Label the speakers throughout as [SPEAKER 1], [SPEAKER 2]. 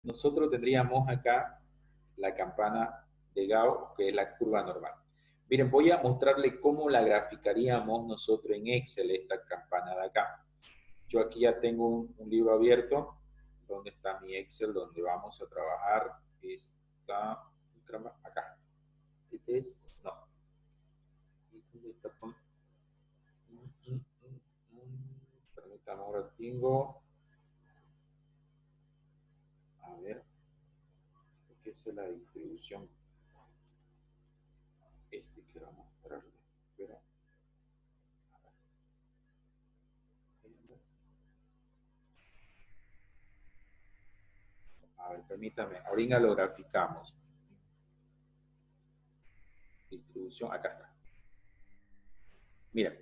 [SPEAKER 1] nosotros tendríamos acá la campana de Gauss, que es la curva normal. Miren, voy a mostrarle cómo la graficaríamos nosotros en Excel, esta campana de acá. Yo aquí ya tengo un libro abierto. ¿Dónde está mi Excel? Donde vamos a trabajar. Está acá. ¿Este es? No. Permítame, ahora tengo. A ver. ¿Qué es la distribución? Quiero mostrarle. Pero, a ver, permítame. Ahorita lo graficamos. Distribución, acá está. Mira,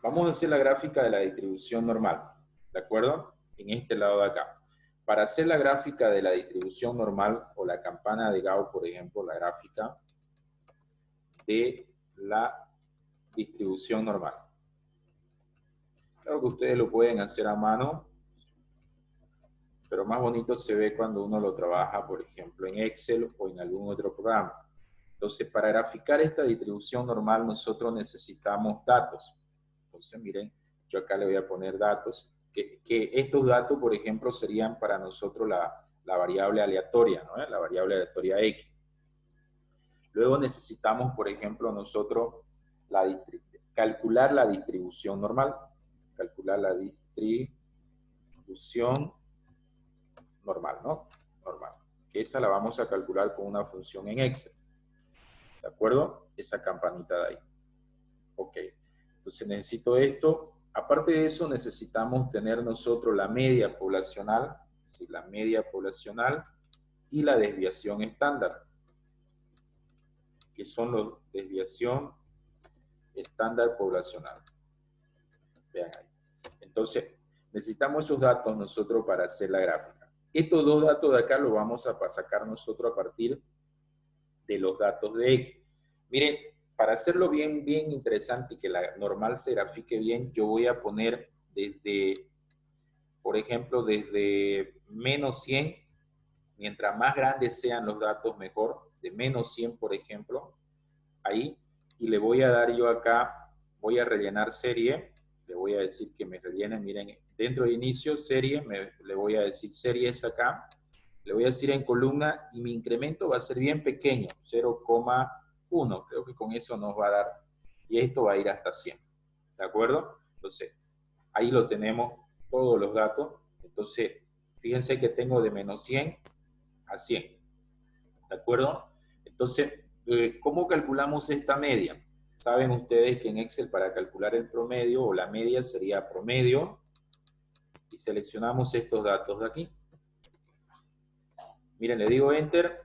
[SPEAKER 1] vamos a hacer la gráfica de la distribución normal, ¿de acuerdo? En este lado de acá. Para hacer la gráfica de la distribución normal o la campana de Gauss, por ejemplo, la gráfica de la distribución normal. Claro que ustedes lo pueden hacer a mano, pero más bonito se ve cuando uno lo trabaja, por ejemplo, en Excel o en algún otro programa. Entonces, para graficar esta distribución normal, nosotros necesitamos datos. Entonces, miren, yo acá le voy a poner datos, que estos datos, por ejemplo, serían para nosotros la variable aleatoria, ¿no? La variable aleatoria X. Luego necesitamos, por ejemplo, nosotros calcular la distribución normal. Calcular la distribución normal, ¿no? Normal. Que esa la vamos a calcular con una función en Excel. ¿De acuerdo? Esa campanita de ahí. Ok. Entonces necesito esto. Aparte de eso, necesitamos tener nosotros la media poblacional, es decir, la media poblacional y la desviación estándar, que son los desviación estándar poblacional. Vean ahí. Entonces, necesitamos esos datos nosotros para hacer la gráfica. Estos dos datos de acá los vamos a sacar nosotros a partir de los datos de X. Miren, para hacerlo bien interesante y que la normal se grafique bien, yo voy a poner desde, por ejemplo, desde menos 100, mientras más grandes sean los datos, mejor, de menos 100, por ejemplo, ahí, y le voy a dar yo acá, voy a rellenar serie, le voy a decir que me rellene, miren, dentro de inicio, serie, le voy a decir series acá, le voy a decir en columna, y mi incremento va a ser bien pequeño, 0,1, creo que con eso nos va a dar, y esto va a ir hasta 100, ¿de acuerdo? Entonces, ahí lo tenemos, todos los datos, entonces, fíjense que tengo de menos 100 a 100, ¿de acuerdo? Entonces, ¿cómo calculamos esta media? Saben ustedes que en Excel para calcular el promedio o la media sería promedio y seleccionamos estos datos de aquí. Miren, le digo Enter,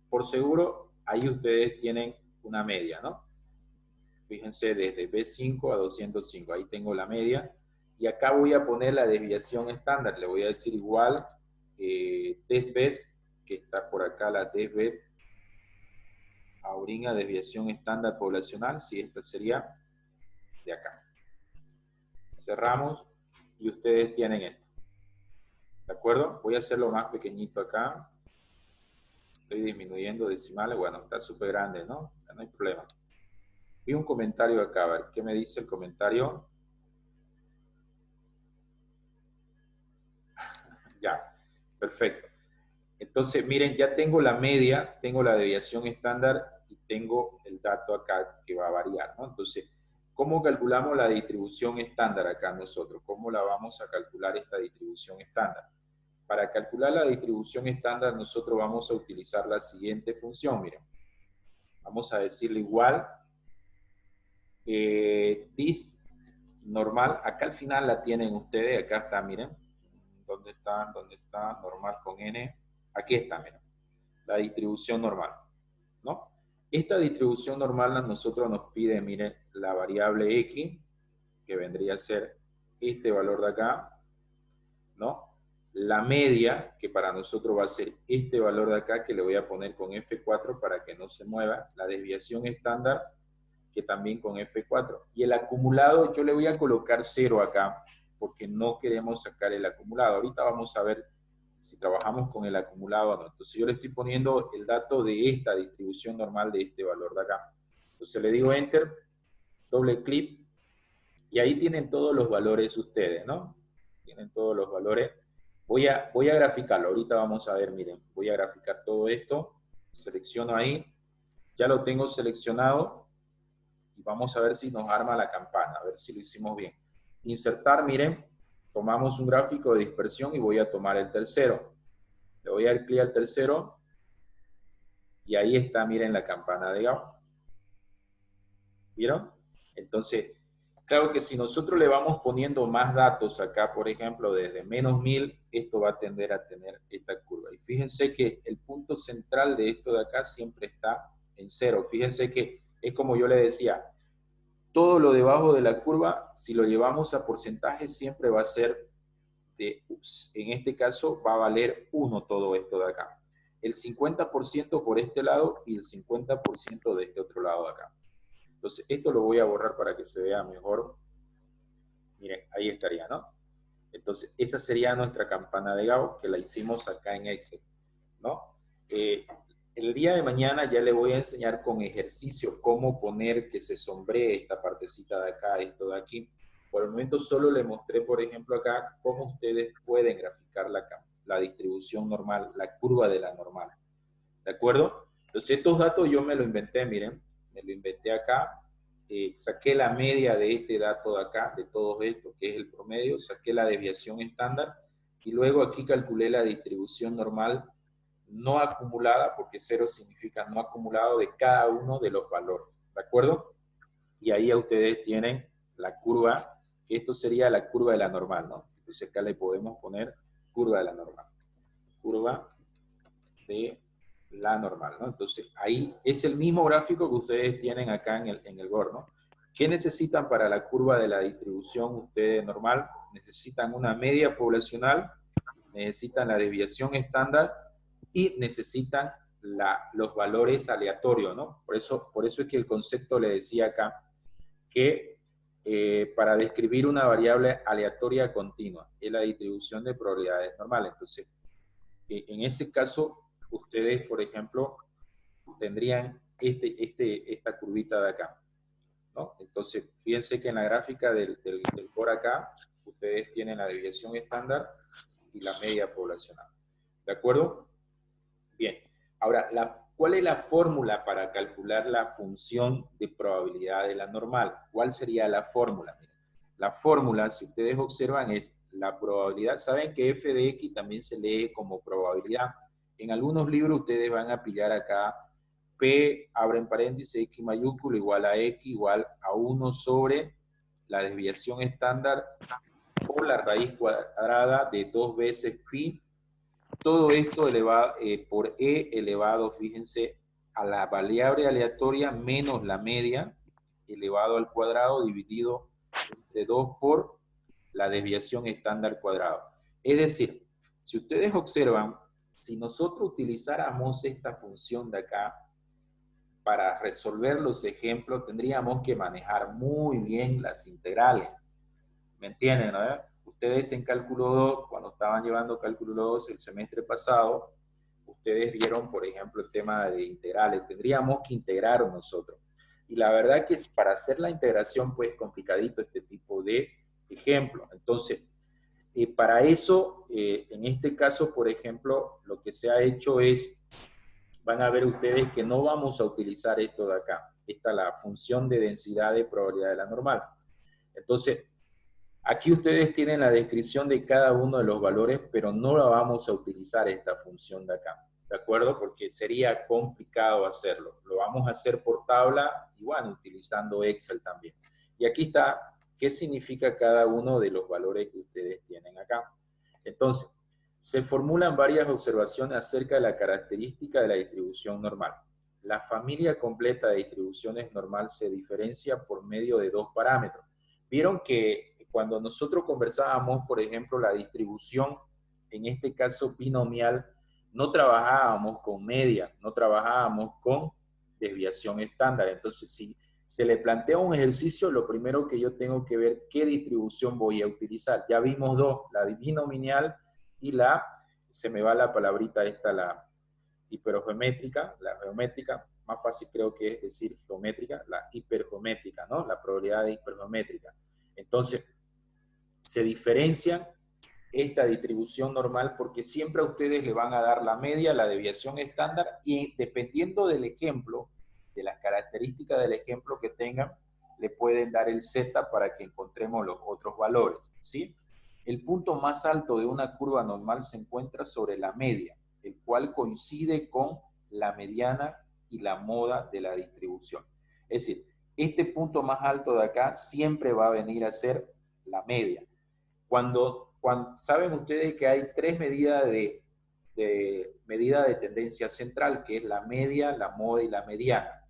[SPEAKER 1] por seguro, ahí ustedes tienen una media, ¿no? Fíjense, desde B5 a 205, ahí tengo la media. Y acá voy a poner la desviación estándar, le voy a decir igual testbeds, que está por acá la testbed, ahorita desviación estándar poblacional, si esta sería de acá. Cerramos y ustedes tienen esto. ¿De acuerdo? Voy a hacerlo más pequeñito acá. Estoy disminuyendo decimales. Bueno, está súper grande, ¿no? Ya no hay problema. Vi un comentario acá, a ver, ¿qué me dice el comentario? Ya, perfecto. Entonces, miren, ya tengo la media, tengo la desviación estándar y tengo el dato acá que va a variar, ¿no? Entonces, ¿cómo calculamos la distribución estándar acá nosotros? ¿Cómo la vamos a calcular esta distribución estándar? Para calcular la distribución estándar, nosotros vamos a utilizar la siguiente función, miren. Vamos a decirle igual, this normal, acá al final la tienen ustedes, acá está, miren. ¿Dónde está? ¿Dónde está? Normal con N. Aquí está, miren. La distribución normal, ¿no? Esta distribución normal a nosotros nos pide, miren, la variable X, que vendría a ser este valor de acá, ¿no? La media, que para nosotros va a ser este valor de acá, que le voy a poner con F4 para que no se mueva. La desviación estándar, que también con F4. Y el acumulado, yo le voy a colocar 0 acá, porque no queremos sacar el acumulado. Ahorita vamos a ver Si trabajamos con el acumulado, no. Entonces yo le estoy poniendo el dato de esta distribución normal de este valor de acá. Entonces le digo Enter, doble clic, y ahí tienen todos los valores ustedes, ¿no? Tienen todos los valores. Voy a graficarlo. Ahorita vamos a ver, miren, voy a graficar todo esto. Selecciono ahí. Ya lo tengo seleccionado. Y vamos a ver si nos arma la campana, a ver si lo hicimos bien. Insertar, miren, tomamos un gráfico de dispersión y voy a tomar el tercero. Le voy a dar clic al tercero y ahí está, miren, la campana de Gauss. ¿Vieron? Entonces, claro que si nosotros le vamos poniendo más datos acá, por ejemplo, desde -1000, esto va a tender a tener esta curva. Y fíjense que el punto central de esto de acá siempre está en 0. Fíjense que es como yo le decía, todo lo debajo de la curva, si lo llevamos a porcentaje, siempre va a ser, en este caso, va a valer 1 todo esto de acá. El 50% por este lado y el 50% de este otro lado de acá. Entonces, esto lo voy a borrar para que se vea mejor. Miren, ahí estaría, ¿no? Entonces, esa sería nuestra campana de Gauss, que la hicimos acá en Excel, ¿no? El día de mañana ya le voy a enseñar con ejercicio cómo poner que se sombree esta partecita de acá, esto de aquí. Por el momento solo le mostré, por ejemplo, acá cómo ustedes pueden graficar la distribución normal, la curva de la normal. ¿De acuerdo? Entonces estos datos yo me lo inventé, miren, me lo inventé acá, saqué la media de este dato de acá, de todo esto, que es el promedio, saqué la desviación estándar, y luego aquí calculé la distribución normal no acumulada, porque 0 significa no acumulado de cada uno de los valores, ¿de acuerdo? Y ahí a ustedes tienen la curva, que esto sería la curva de la normal, ¿no? Entonces acá le podemos poner curva de la normal. Curva de la normal, ¿no? Entonces ahí es el mismo gráfico que ustedes tienen acá en el Word, ¿no? ¿Qué necesitan para la curva de la distribución ustedes normal? Necesitan una media poblacional, necesitan la desviación estándar y necesitan los valores aleatorios, ¿no? Por eso es que el concepto le decía acá que para describir una variable aleatoria continua es la distribución de probabilidades normales. Entonces, en ese caso, ustedes, por ejemplo, tendrían esta curvita de acá, ¿no? Entonces, fíjense que en la gráfica del por acá, ustedes tienen la desviación estándar y la media poblacional. ¿De acuerdo? Bien. Ahora, ¿cuál es la fórmula para calcular la función de probabilidad de la normal? ¿Cuál sería la fórmula? La fórmula, si ustedes observan, es la probabilidad. Saben que f de x también se lee como probabilidad. En algunos libros ustedes van a pillar acá P, abren paréntesis, X mayúsculo igual a X igual a 1 sobre la desviación estándar por la raíz cuadrada de 2 veces pi. Todo esto elevado por E elevado, fíjense, a la variable aleatoria menos la media elevado al cuadrado dividido entre 2 por la desviación estándar cuadrado. Es decir, si ustedes observan, si nosotros utilizáramos esta función de acá para resolver los ejemplos, tendríamos que manejar muy bien las integrales. ¿Me entienden, no? Ustedes en cálculo 2, cuando estaban llevando cálculo 2 el semestre pasado, ustedes vieron, por ejemplo, el tema de integrales. Tendríamos que integrar nosotros. Y la verdad que es para hacer la integración, pues, complicadito este tipo de ejemplo. Entonces, para eso, en este caso, por ejemplo, lo que se ha hecho es, van a ver ustedes que no vamos a utilizar esto de acá. Esta es la función de densidad de probabilidad de la normal. Entonces, aquí ustedes tienen la descripción de cada uno de los valores, pero no la vamos a utilizar esta función de acá, ¿de acuerdo? Porque sería complicado hacerlo. Lo vamos a hacer por tabla y bueno, utilizando Excel también. Y aquí está qué significa cada uno de los valores que ustedes tienen acá. Entonces, se formulan varias observaciones acerca de la característica de la distribución normal. La familia completa de distribuciones normal se diferencia por medio de dos parámetros. Vieron que cuando nosotros conversábamos, por ejemplo, la distribución, en este caso binomial, no trabajábamos con media, no trabajábamos con desviación estándar. Entonces, si se le plantea un ejercicio, lo primero que yo tengo que ver qué distribución voy a utilizar. Ya vimos dos, la binomial y la se me va la palabrita esta, la hipergeométrica, la geométrica, más fácil creo que es decir geométrica, la hipergeométrica, ¿no? La probabilidad de hipergeométrica. Entonces, se diferencian esta distribución normal porque siempre a ustedes le van a dar la media, la desviación estándar y dependiendo del ejemplo, de las características del ejemplo que tengan, le pueden dar el z para que encontremos los otros valores, ¿sí? El punto más alto de una curva normal se encuentra sobre la media, el cual coincide con la mediana y la moda de la distribución. Es decir, este punto más alto de acá siempre va a venir a ser la media. Cuando saben ustedes que hay tres medidas de medida de tendencia central, que es la media, la moda y la mediana.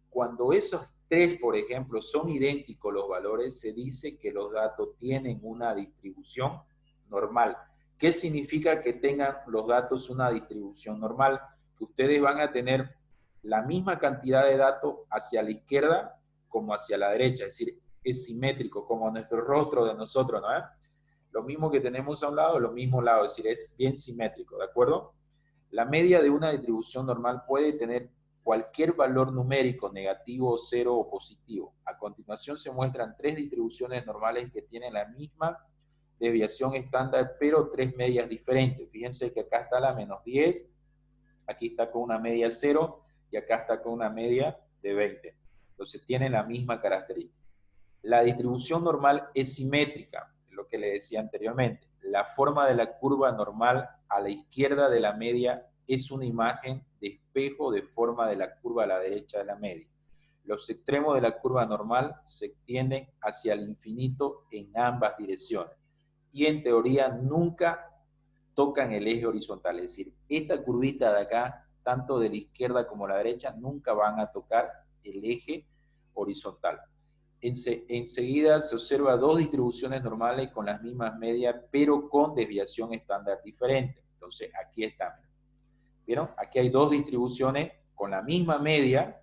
[SPEAKER 1] Cuando esos tres, por ejemplo, son idénticos los valores, se dice que los datos tienen una distribución normal. ¿Qué significa que tengan los datos una distribución normal? Que ustedes van a tener la misma cantidad de datos hacia la izquierda como hacia la derecha, es decir, es simétrico, como nuestro rostro de nosotros, ¿no? Lo mismo que tenemos a un lado, lo mismo lado, es decir, es bien simétrico, ¿de acuerdo? La media de una distribución normal puede tener cualquier valor numérico, negativo, cero o positivo. A continuación se muestran tres distribuciones normales que tienen la misma desviación estándar, pero tres medias diferentes. Fíjense que acá está la menos 10, aquí está con una media 0 y acá está con una media de 20. Entonces tienen la misma característica. La distribución normal es simétrica, es lo que le decía anteriormente. La forma de la curva normal a la izquierda de la media es una imagen de espejo de forma de la curva a la derecha de la media. Los extremos de la curva normal se extienden hacia el infinito en ambas direcciones y en teoría nunca tocan el eje horizontal. Es decir, esta curvita de acá, tanto de la izquierda como la derecha, nunca van a tocar el eje horizontal. Enseguida se observa dos distribuciones normales con las mismas medias, pero con desviación estándar diferente. Entonces, aquí está. ¿Vieron? Aquí hay dos distribuciones con la misma media.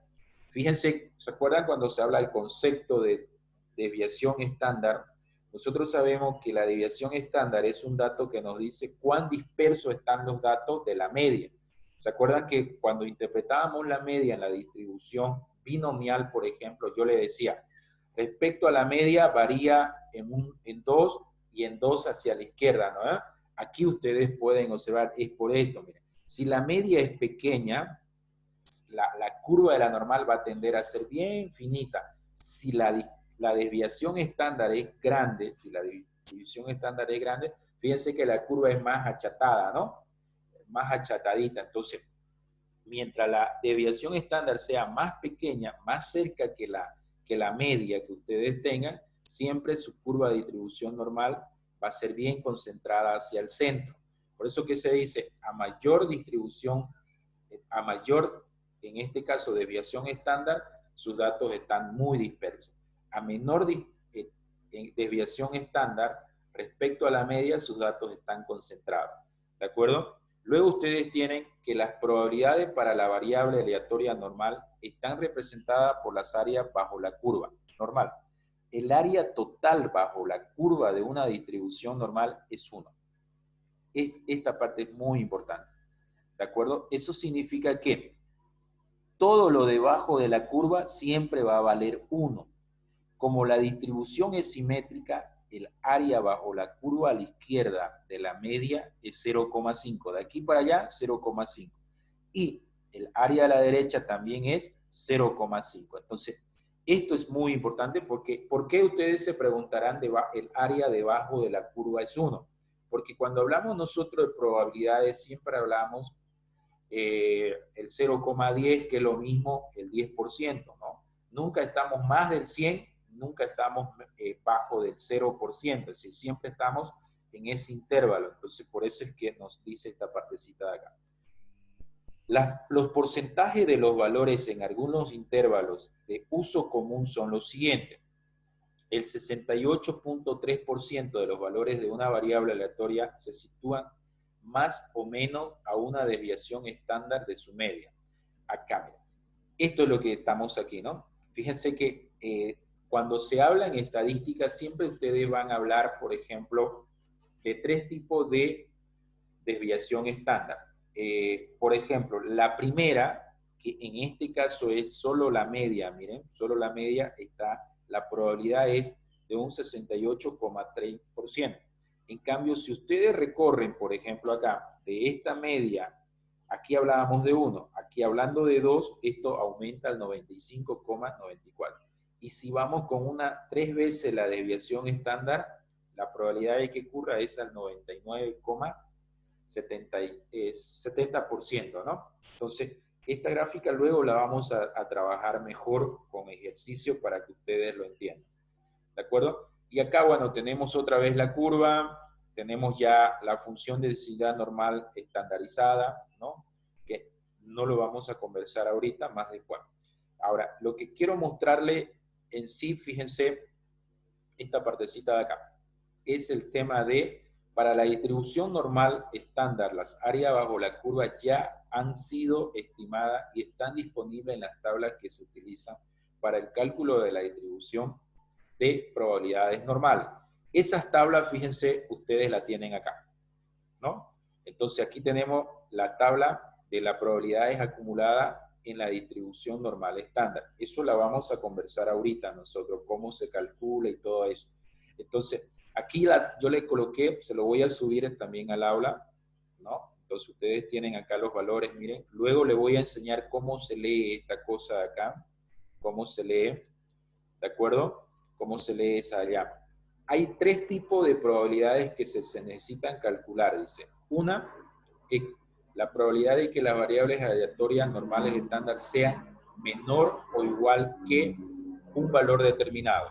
[SPEAKER 1] Fíjense, ¿se acuerdan cuando se habla del concepto de desviación estándar? Nosotros sabemos que la desviación estándar es un dato que nos dice cuán dispersos están los datos de la media. ¿Se acuerdan que cuando interpretábamos la media en la distribución binomial, por ejemplo, yo le decía, respecto a la media varía en 2 y en 2 hacia la izquierda, ¿no? Aquí ustedes pueden observar, es por esto, miren. Si la media es pequeña, la curva de la normal va a tender a ser bien finita. Si la desviación estándar es grande, si la distribución estándar es grande, fíjense que la curva es más achatada, ¿no? Más achatadita. Entonces, mientras la desviación estándar sea más pequeña, más cerca que la media que ustedes tengan, siempre su curva de distribución normal va a ser bien concentrada hacia el centro. Por eso que se dice, a mayor distribución, a mayor, en este caso, desviación estándar, sus datos están muy dispersos. A menor desviación estándar, respecto a la media, sus datos están concentrados. ¿De acuerdo? Luego ustedes tienen que las probabilidades para la variable aleatoria normal están representadas por las áreas bajo la curva normal. El área total bajo la curva de una distribución normal es 1. Esta parte es muy importante. ¿De acuerdo? Eso significa que todo lo debajo de la curva siempre va a valer 1. Como la distribución es simétrica, el área bajo la curva a la izquierda de la media es 0,5. De aquí para allá, 0,5. Y el área a la derecha también es 0,5. Entonces, esto es muy importante porque, ¿por qué ustedes se preguntarán el área debajo de la curva es 1? Porque cuando hablamos nosotros de probabilidades, siempre hablamos el 0,10, que es lo mismo el 10%, ¿no? Nunca estamos más del 100, nunca estamos bajo del 0%, es decir, siempre estamos en ese intervalo. Entonces, por eso es que nos dice esta partecita de acá. Los porcentajes de los valores en algunos intervalos de uso común son los siguientes. El 68.3% de los valores de una variable aleatoria se sitúan más o menos a una desviación estándar de su media. Acá, mira. Esto es lo que estamos aquí, ¿no? Fíjense que cuando se habla en estadística, siempre ustedes van a hablar, por ejemplo, de tres tipos de desviación estándar. Por ejemplo, la primera, que en este caso es solo la media, miren, solo la media la probabilidad es de un 68,3%. En cambio, si ustedes recorren, por ejemplo, acá, de esta media, aquí hablábamos de 1, aquí hablando de 2, esto aumenta al 95,94. Y si vamos con 3 veces la desviación estándar, la probabilidad de que ocurra es al 99,70%, ¿no? Entonces, esta gráfica luego la vamos a trabajar mejor con ejercicio para que ustedes lo entiendan. ¿De acuerdo? Y acá, bueno, tenemos otra vez la curva, tenemos ya la función de densidad normal estandarizada, ¿no? Que no lo vamos a conversar ahorita, más después. Ahora, lo que quiero mostrarle en sí, fíjense, esta partecita de acá, es el tema de, para la distribución normal estándar, las áreas bajo la curva ya han sido estimadas y están disponibles en las tablas que se utilizan para el cálculo de la distribución de probabilidades normales. Esas tablas, fíjense, ustedes la tienen acá, ¿no? Entonces aquí tenemos la tabla de las probabilidades acumuladas en la distribución normal estándar. Eso la vamos a conversar ahorita nosotros, cómo se calcula y todo eso. Entonces, aquí yo le coloqué, se lo voy a subir también al aula, ¿no? Entonces ustedes tienen acá los valores, miren. Luego le voy a enseñar cómo se lee esta cosa de acá, cómo se lee, ¿de acuerdo? Cómo se lee esa allá. Hay 3 tipos de probabilidades que se necesitan calcular, dice. Una, que la probabilidad de que las variables aleatorias normales estándar sean menor o igual que un valor determinado.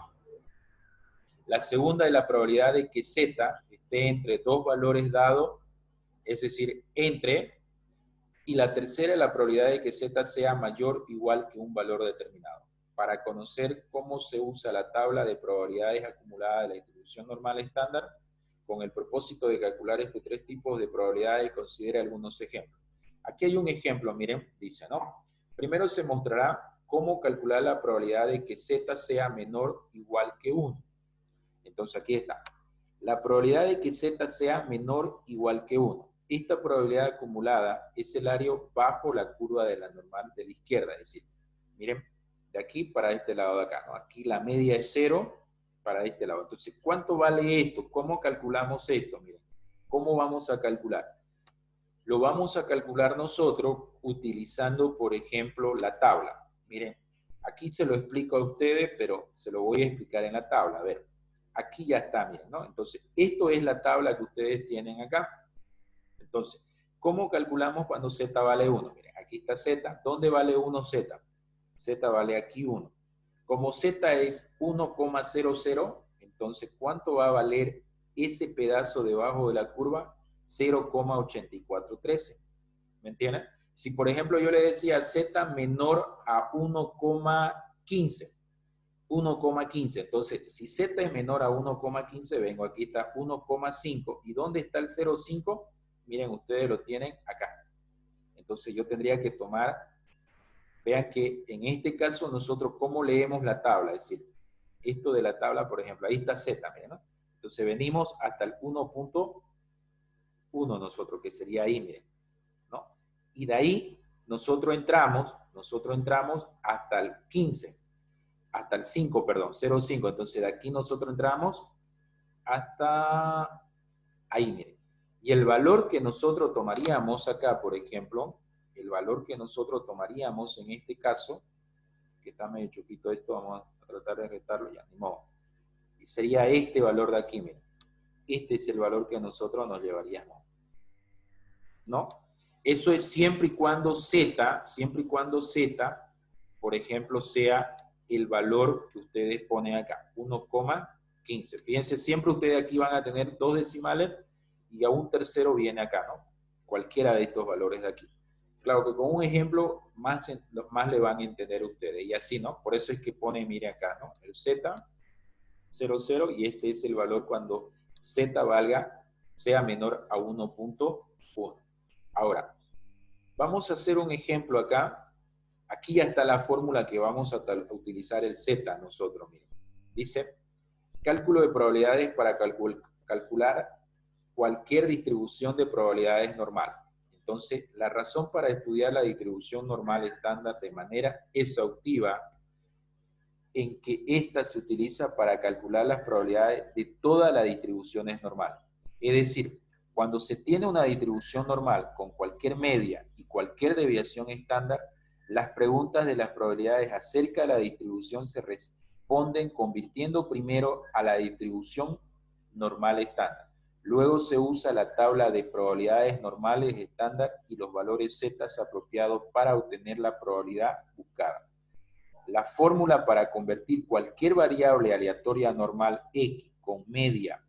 [SPEAKER 1] La segunda es la probabilidad de que z esté entre 2 valores dados, es decir, entre. Y la tercera es la probabilidad de que z sea mayor o igual que un valor determinado. Para conocer cómo se usa la tabla de probabilidades acumuladas de la distribución normal estándar, con el propósito de calcular estos 3 tipos de probabilidades, considere algunos ejemplos. Aquí hay un ejemplo, miren, dice, ¿no? Primero se mostrará cómo calcular la probabilidad de que z sea menor o igual que 1. Entonces aquí está. La probabilidad de que z sea menor o igual que 1. Esta probabilidad acumulada es el área bajo la curva de la normal de la izquierda. Es decir, miren, de aquí para este lado de acá, ¿no? Aquí la media es 0 para este lado. Entonces, ¿cuánto vale esto? ¿Cómo calculamos esto? Miren, ¿cómo vamos a calcular? Lo vamos a calcular nosotros utilizando, por ejemplo, la tabla. Miren, aquí se lo explico a ustedes, pero se lo voy a explicar en la tabla. A ver, aquí ya está, miren, ¿no? Entonces, esto es la tabla que ustedes tienen acá. Entonces, ¿cómo calculamos cuando z vale 1? Miren, aquí está z. ¿Dónde vale 1 z? Z vale aquí 1. Como z es 1,00, entonces, ¿cuánto va a valer ese pedazo debajo de la curva? 0,8413. ¿Me entienden? Si, por ejemplo, yo le decía z menor a 1,15, entonces, si z es menor a 1,15, vengo, aquí está 1,5. ¿Y dónde está el 0,5? Miren, ustedes lo tienen acá. Entonces, yo tendría que tomar, vean que en este caso nosotros, ¿cómo leemos la tabla? Es decir, esto de la tabla, por ejemplo, ahí está z, miren, ¿no? Entonces, venimos hasta el 1,1 nosotros, que sería ahí, miren, ¿no? Y de ahí nosotros entramos hasta el 15, hasta el 5, perdón, 0,5. Entonces de aquí nosotros entramos hasta ahí, miren. Y el valor que nosotros tomaríamos acá, por ejemplo, el valor que nosotros tomaríamos en este caso, que está medio chuquito esto, vamos a tratar de restarlo ya, ni modo. Y sería este valor de aquí, miren. Este es el valor que nosotros nos llevaríamos, ¿no? Eso es siempre y cuando z, por ejemplo, sea el valor que ustedes ponen acá, 1,15. Fíjense, siempre ustedes aquí van a tener 2 decimales y a un tercero viene acá, ¿no? Cualquiera de estos valores de aquí. Claro que con un ejemplo más le van a entender ustedes. Y así, ¿no? Por eso es que pone, mire acá, ¿no? El z, 0,0, y este es el valor cuando z sea menor a 1,1. Ahora, vamos a hacer un ejemplo acá. Aquí ya está la fórmula que vamos a utilizar el z nosotros, miren. Dice, cálculo de probabilidades para calcular cualquier distribución de probabilidades normal. Entonces, la razón para estudiar la distribución normal estándar de manera exhaustiva en que ésta se utiliza para calcular las probabilidades de todas las distribuciones normales. Es decir, cuando se tiene una distribución normal con cualquier media y cualquier desviación estándar, las preguntas de las probabilidades acerca de la distribución se responden convirtiendo primero a la distribución normal estándar. Luego se usa la tabla de probabilidades normales estándar y los valores z apropiados para obtener la probabilidad buscada. La fórmula para convertir cualquier variable aleatoria normal x con media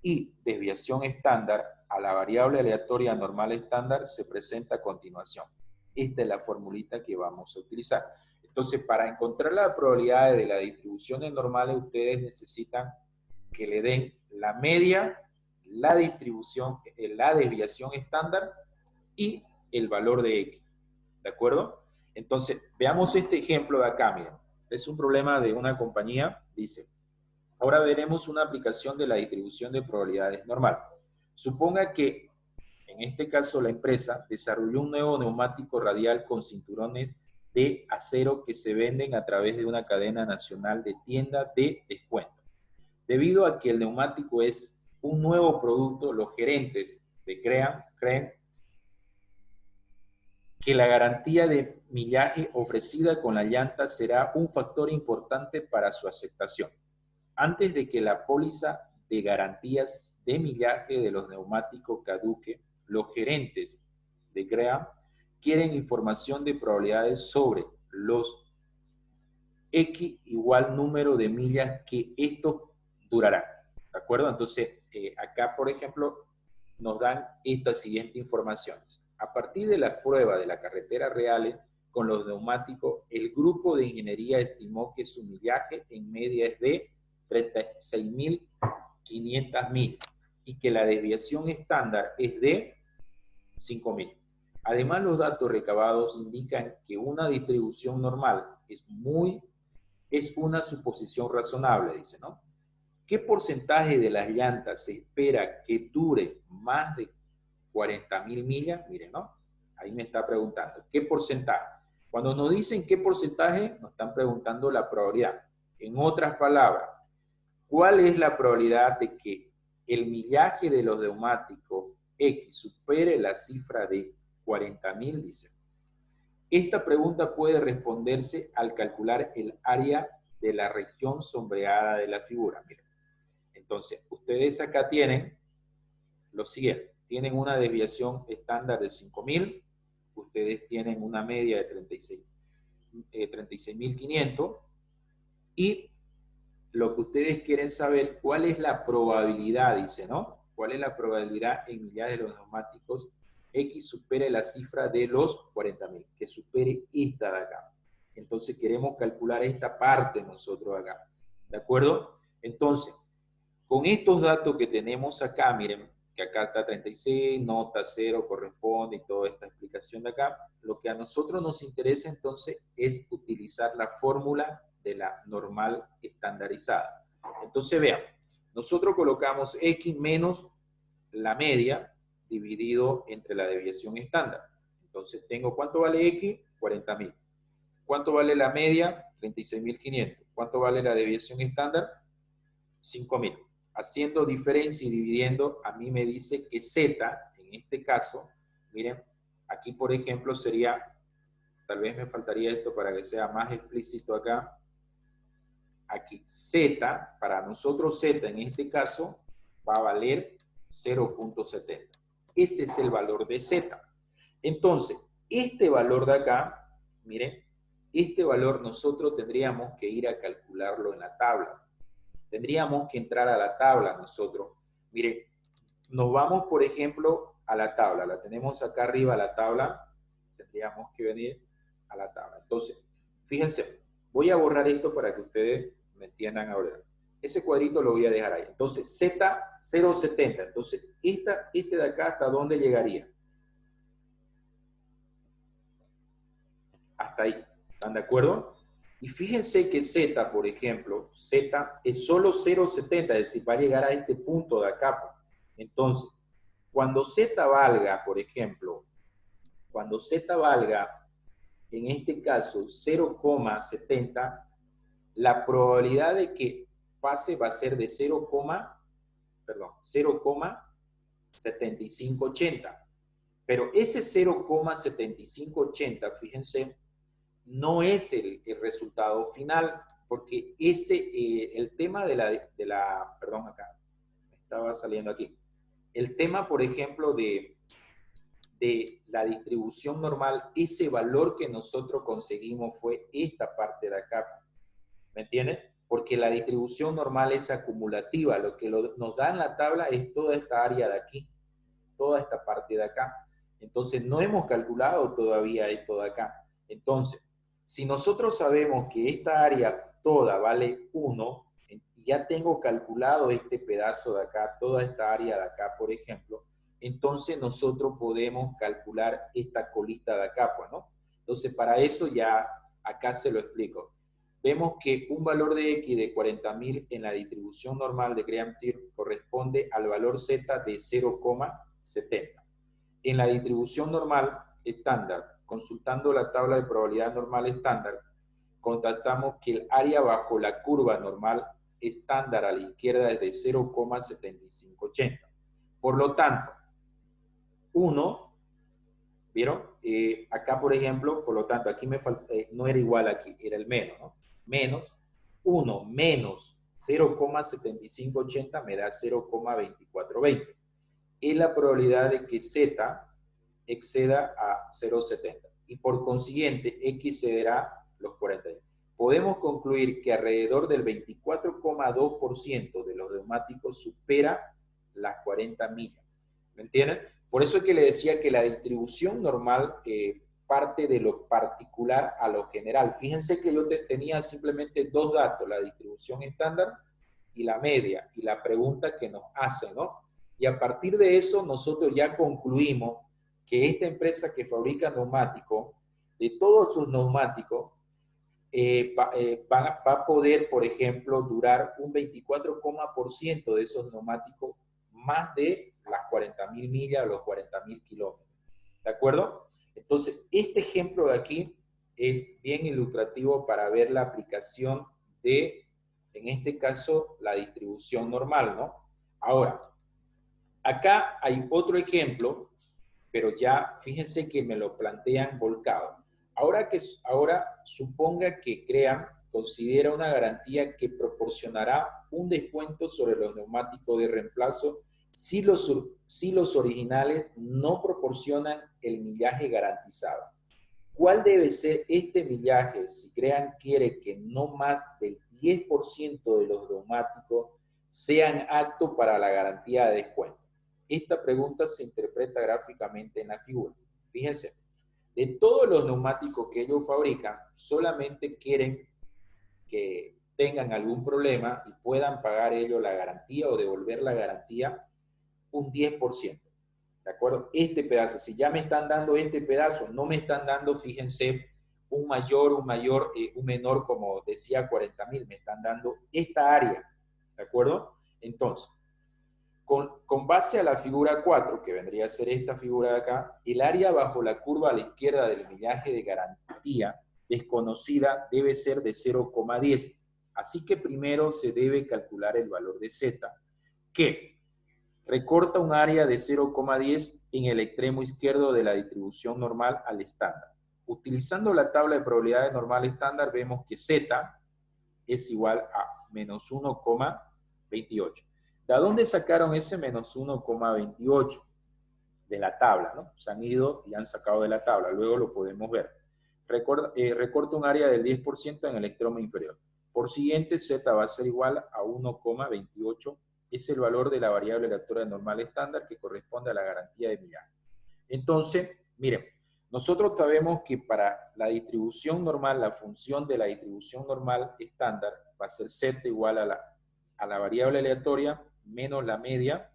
[SPEAKER 1] y desviación estándar a la variable aleatoria normal estándar se presenta a continuación. Esta es la formulita que vamos a utilizar. Entonces, para encontrar las probabilidades de las distribuciones normales, ustedes necesitan que le den la media, la distribución, la desviación estándar y el valor de x. ¿De acuerdo? Entonces, veamos este ejemplo de acá, miren. Es un problema de una compañía, dice. Ahora veremos una aplicación de la distribución de probabilidades normal. Suponga que, en este caso, la empresa desarrolló un nuevo neumático radial con cinturones de acero que se venden a través de una cadena nacional de tiendas de descuento. Debido a que el neumático es un nuevo producto, los gerentes de creen que la garantía de millaje ofrecida con la llanta será un factor importante para su aceptación. Antes de que la póliza de garantías de millaje de los neumáticos caduque, los gerentes de Graham quieren información de probabilidades sobre los X igual número de millas que esto durará. ¿De acuerdo? Entonces, acá, por ejemplo, nos dan estas siguientes informaciones. A partir de las pruebas de la carretera reales con los neumáticos, el grupo de ingeniería estimó que su millaje en media es de 36.500 millas y que la desviación estándar es de 5.000. Además, los datos recabados indican que una distribución normal es una suposición razonable, dice, ¿no? ¿Qué porcentaje de las llantas se espera que dure más de 40.000 millas? Miren, ¿no? Ahí me está preguntando, ¿qué porcentaje? Cuando nos dicen qué porcentaje, nos están preguntando la probabilidad. En otras palabras, ¿cuál es la probabilidad de que el millaje de los neumáticos X supere la cifra de 40.000? Dice. Esta pregunta puede responderse al calcular el área de la región sombreada de la figura. Miren. Entonces, ustedes acá tienen lo siguiente. Tienen una desviación estándar de 5.000. Ustedes tienen una media de 36.500. Y lo que ustedes quieren saber, ¿cuál es la probabilidad? Dice, ¿no? ¿Cuál es la probabilidad en millares de los neumáticos X supere la cifra de los 40.000? Que supere esta de acá. Entonces queremos calcular esta parte nosotros acá. ¿De acuerdo? Entonces, con estos datos que tenemos acá, miren, que acá está 36, nota 0 corresponde y toda esta explicación de acá, lo que a nosotros nos interesa entonces es utilizar la fórmula de la normal estandarizada. Entonces vean, nosotros colocamos X menos la media dividido entre la desviación estándar. Entonces tengo, ¿cuánto vale X? 40.000. ¿Cuánto vale la media? 36.500. ¿Cuánto vale la desviación estándar? 5.000. Haciendo diferencia y dividiendo, a mí me dice que Z, en este caso, miren, aquí por ejemplo sería, tal vez me faltaría esto para que sea más explícito acá, aquí Z, para nosotros Z en este caso, va a valer 0.70. Ese es el valor de Z. Entonces, este valor de acá, miren, este valor nosotros tendríamos que ir a calcularlo en la tabla. Tendríamos que entrar a la tabla nosotros. Miren, nos vamos, por ejemplo, a la tabla. La tenemos acá arriba, la tabla. Tendríamos que venir a la tabla. Entonces, fíjense, voy a borrar esto para que ustedes me entiendan ahora. Ese cuadrito lo voy a dejar ahí. Entonces, Z, 0.70. Entonces, este de acá, ¿hasta dónde llegaría? Hasta ahí. ¿Están de acuerdo? Y fíjense que Z, por ejemplo, Z es solo 0.70, es decir, va a llegar a este punto de acá. Entonces, cuando Z valga, por ejemplo, cuando Z valga, en este caso, 0,70, la probabilidad de que pase va a ser de 0,7580. Pero ese 0,7580, fíjense, no es el resultado final, porque el tema perdón, acá, me estaba saliendo aquí. El tema, por ejemplo, de la distribución normal, ese valor que nosotros conseguimos fue esta parte de acá. ¿Me entienden? Porque la distribución normal es acumulativa. Lo que nos da en la tabla es toda esta área de aquí, toda esta parte de acá. Entonces, no hemos calculado todavía esto de acá. Entonces, si nosotros sabemos que esta área toda vale 1, y ya tengo calculado este pedazo de acá, toda esta área de acá, por ejemplo, entonces nosotros podemos calcular esta colita de acá, pues, ¿no? Entonces, para eso ya acá se lo explico. Vemos que un valor de X de 40.000 en la distribución normal de Graham-Tir corresponde al valor Z de 0,70. En la distribución normal estándar, consultando la tabla de probabilidad normal estándar, constatamos que el área bajo la curva normal estándar a la izquierda es de 0,7580. Por lo tanto, 1, ¿vieron? Acá, por ejemplo, por lo tanto, aquí no era igual aquí, era el menos, ¿no? Menos 1 menos 0,7580 me da 0,2420. Es la probabilidad de que Z exceda a 0,70 y por consiguiente X excederá los 40. Podemos concluir que alrededor del 24,2% de los neumáticos supera las 40 millas. ¿Me entienden? Por eso es que le decía que la distribución normal parte de lo particular a lo general. Fíjense que yo tenía simplemente dos datos, la distribución estándar y la media, y la pregunta que nos hacen, ¿no? Y a partir de eso nosotros ya concluimos que esta empresa que fabrica neumáticos, de todos sus neumáticos, va a poder, por ejemplo, durar un 24% de esos neumáticos más de las 40.000 millas o los 40.000 kilómetros. ¿De acuerdo? Entonces, este ejemplo de aquí es bien ilustrativo para ver la aplicación de, en este caso, la distribución normal, ¿no? Ahora, acá hay otro ejemplo, pero ya fíjense que me lo plantean volcado. Ahora suponga que Graham considera una garantía que proporcionará un descuento sobre los neumáticos de reemplazo si los originales no proporcionan el millaje garantizado. ¿Cuál debe ser este millaje si Graham quiere que no más del 10% de los neumáticos sean aptos para la garantía de descuento? Esta pregunta se interpreta gráficamente en la figura. Fíjense, de todos los neumáticos que ellos fabrican, solamente quieren que tengan algún problema y puedan pagar ellos la garantía o devolver la garantía un 10%. ¿De acuerdo? Este pedazo, si ya me están dando este pedazo, no me están dando, fíjense, un menor, como decía, 40.000, me están dando esta área. ¿De acuerdo? Entonces, con base a la figura 4, que vendría a ser esta figura de acá, el área bajo la curva a la izquierda del millaje de garantía desconocida debe ser de 0,10. Así que primero se debe calcular el valor de Z, que recorta un área de 0,10 en el extremo izquierdo de la distribución normal al estándar. Utilizando la tabla de probabilidades normal estándar, vemos que Z es igual a menos 1,28. ¿De dónde sacaron ese menos 1,28? De la tabla, ¿no? Se han ido y han sacado de la tabla, luego lo podemos ver. Recorta un área del 10% en el extremo inferior. Por siguiente, Z va a ser igual a 1,28. Es el valor de la variable aleatoria normal estándar que corresponde a la garantía de millaje. Entonces, miren, nosotros sabemos que para la distribución normal, la función de la distribución normal estándar va a ser Z igual a la variable aleatoria menos la media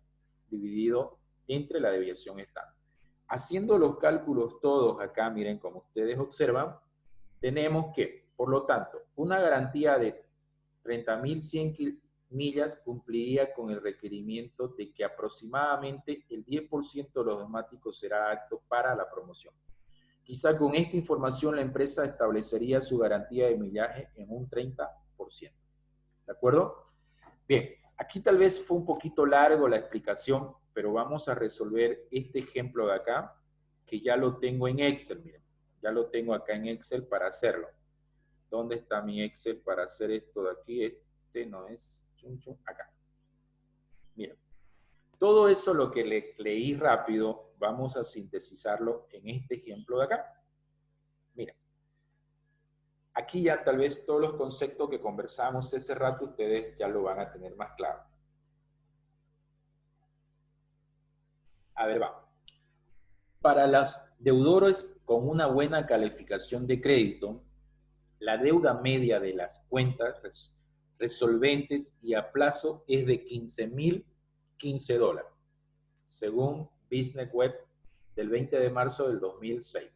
[SPEAKER 1] dividido entre la desviación estándar. Haciendo los cálculos todos acá, miren, como ustedes observan, tenemos que, por lo tanto, una garantía de 30.100 millas cumpliría con el requerimiento de que aproximadamente el 10% de los neumáticos será apto para la promoción. Quizá con esta información la empresa establecería su garantía de millaje en un 30%. ¿De acuerdo? Bien, aquí tal vez fue un poquito largo la explicación, pero vamos a resolver este ejemplo de acá, que ya lo tengo en Excel, miren. Ya lo tengo acá en Excel para hacerlo. ¿Dónde está mi Excel para hacer esto de aquí? Este no es, acá. Miren, todo eso lo que leí rápido, vamos a sintetizarlo en este ejemplo de acá. Miren, aquí ya tal vez todos los conceptos que conversamos ese rato, ustedes ya lo van a tener más claro. A ver, vamos. Para los deudores con una buena calificación de crédito, la deuda media de las cuentas resolventes y a plazo es de $15,015, según Business Web del 20 de marzo del 2006.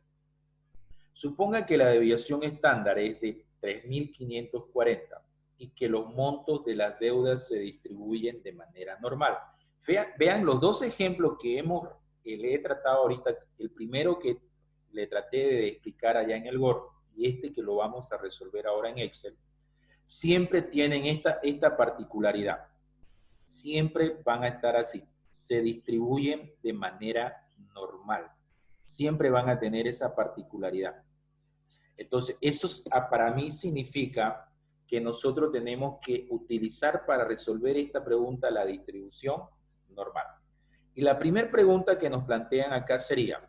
[SPEAKER 1] Suponga que la desviación estándar es de 3.540 y que los montos de las deudas se distribuyen de manera normal. Vean los dos ejemplos que le he tratado ahorita, el primero que le traté de explicar allá en el Word y este que lo vamos a resolver ahora en Excel, siempre tienen esta particularidad. Siempre van a estar así. Se distribuyen de manera normal. Siempre van a tener esa particularidad. Entonces, eso para mí significa que nosotros tenemos que utilizar para resolver esta pregunta la distribución normal. Y la primera pregunta que nos plantean acá sería,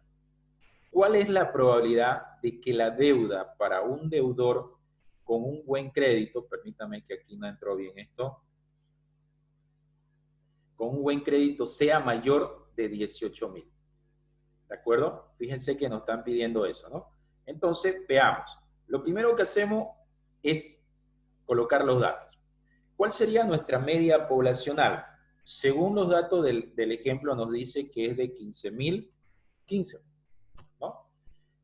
[SPEAKER 1] ¿cuál es la probabilidad de que la deuda para un deudor con un buen crédito, permítame que aquí no entró bien esto, con un buen crédito sea mayor de 18,000? ¿De acuerdo? Fíjense que nos están pidiendo eso, ¿no? Entonces, veamos. Lo primero que hacemos es colocar los datos. ¿Cuál sería nuestra media poblacional? Según los datos del ejemplo nos dice que es de 15,015, ¿no?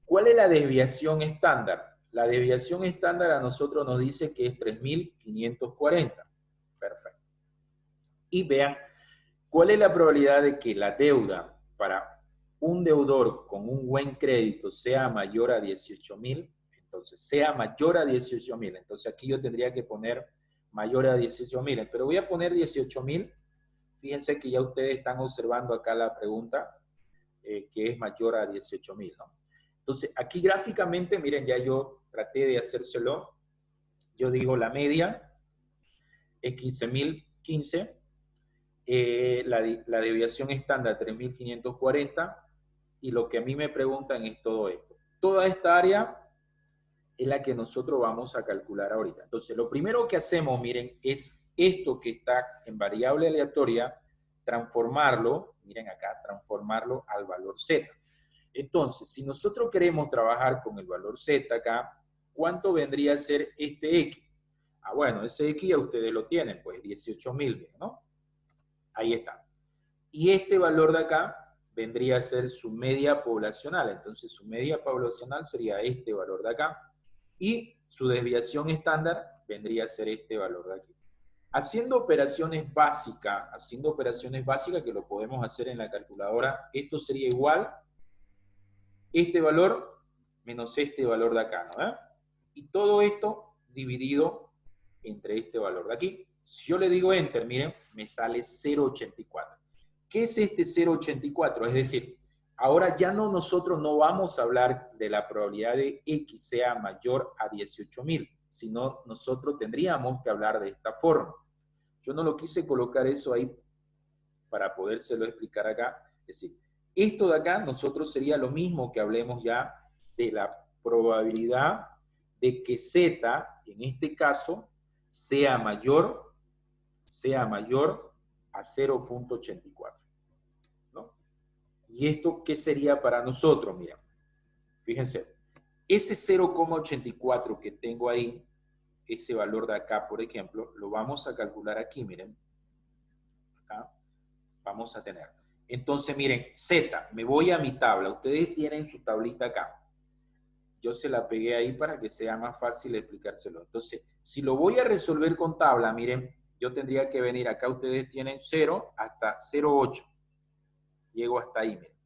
[SPEAKER 1] ¿Cuál es la desviación estándar? La desviación estándar a nosotros nos dice que es 3.540. Perfecto. Y vean, ¿cuál es la probabilidad de que la deuda para un deudor con un buen crédito sea mayor a 18,000? Entonces, sea mayor a 18,000. Entonces, aquí yo tendría que poner mayor a 18,000. Pero voy a poner 18,000. Fíjense que ya ustedes están observando acá la pregunta, que es mayor a 18,000, ¿no? Entonces, aquí gráficamente, miren, ya yo traté de hacérselo. Yo digo la media es 15,015. La desviación estándar 3.540 y lo que a mí me preguntan es todo esto. Toda esta área es la que nosotros vamos a calcular ahorita. Entonces, lo primero que hacemos, miren, es esto que está en variable aleatoria, transformarlo, miren acá, transformarlo al valor Z. Entonces, si nosotros queremos trabajar con el valor Z acá, ¿cuánto vendría a ser este X? Ah, bueno, ese X ya ustedes lo tienen, pues 18,000, ¿no? Ahí está. Y este valor de acá vendría a ser su media poblacional. Entonces, su media poblacional sería este valor de acá. Y su desviación estándar vendría a ser este valor de aquí. Haciendo operaciones básicas que lo podemos hacer en la calculadora, esto sería igual este valor menos este valor de acá, ¿no? Y todo esto dividido entre este valor de aquí. Si yo le digo Enter, miren, me sale 0,84. ¿Qué es este 0,84? Es decir, ahora ya nosotros no vamos a hablar de la probabilidad de X sea mayor a 18,000, sino nosotros tendríamos que hablar de esta forma. Yo no lo quise colocar eso ahí para podérselo explicar acá. Es decir, esto de acá nosotros sería lo mismo que hablemos ya de la probabilidad de que Z, en este caso, sea mayor a 0,84. ¿No? ¿Y esto qué sería para nosotros? Mira, fíjense, ese 0,84 que tengo ahí, ese valor de acá, por ejemplo, lo vamos a calcular aquí, miren. Acá vamos a tener. Entonces, miren, Z, me voy a mi tabla. Ustedes tienen su tablita acá. Yo se la pegué ahí para que sea más fácil explicárselo. Entonces, si lo voy a resolver con tabla, miren, yo tendría que venir acá, ustedes tienen 0 hasta 0,8. Llego hasta ahí, miren.